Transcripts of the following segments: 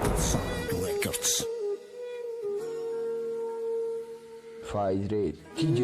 Sound Records. Faiz Red TJ.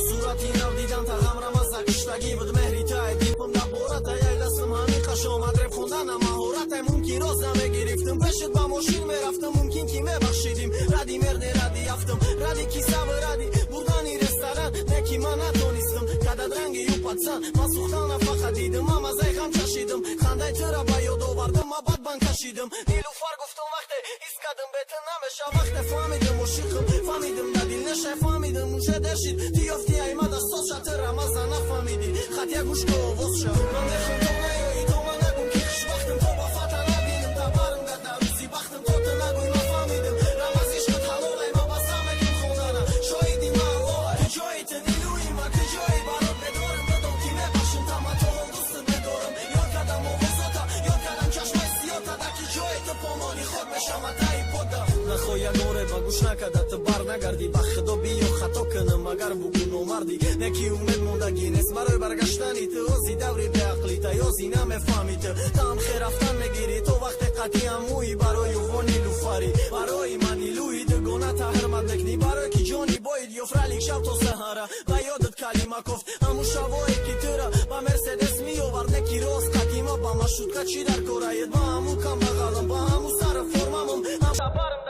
صورتینا دیدم تغم رمز قشتگی بود مهری تای دیپم نبورت یایلسم همین قشام ادرب خوندنم مهارت ممکن روزمه گرفتم پشت با ماشین میرفتم ممکن کی میبخشیدیم ردی مرد ردی یافتم ردی کی سبر ردی بردانی رستوران نکی من نتونستم کدد رنگی یو پاتسان من سوختان فقط دیدم اما زیغم چشیدم خنده چرا با یاد آوردم ما بد بان کشیدم نیلوفر گفتم وقتی ایستادم بهتر نمیشه وقتی فهمیدم عاشقم فهمیدم ندیل نشه فهمیدم موشه درشید تیافتی ایمد از صد شتر رمزن نفهمیدی خطیه گوش که آواز شد من دخم تو نیایی تو من نگم که خش وقتم تو با فتح نبینم تا برم گد نروزی وقتم تو تو نگوی ما فهمیدم رمزیش کد حلوله ما بس همگیم خونانه شایدی ما وای که جایی تنیلوی ما که جایی برات بدارم بدم کی میبخشم تا من تو هم دوستم بدارم یاد کدم آوازاتا یاد کدم چشمای سیاتا دکی جایی تو پامانی خود بشم اتایی پودا نخواه نوره با گوش نکدت بر نگردی بخدا بیو خطا کنم مگر بگو نومردی نکی اومد موندگی نیست برای برگشتنی تو اوزی دوری به عقلی تا یوزی نمیفهمی تو هم خیر رفتن میگیری تو وقت قطعی هموی برای وانی لوفاری برای منی لوی دگونه تحرمت نکنی برای کی جانی باید یفرلیک شب تو سهره و یادت کلمه گفت همون شبایی که تره با مرسدس میوورد نکی روز قدیمه با مشروط که چی در کره با همون کم بغلم با همون سر فرممم هم برم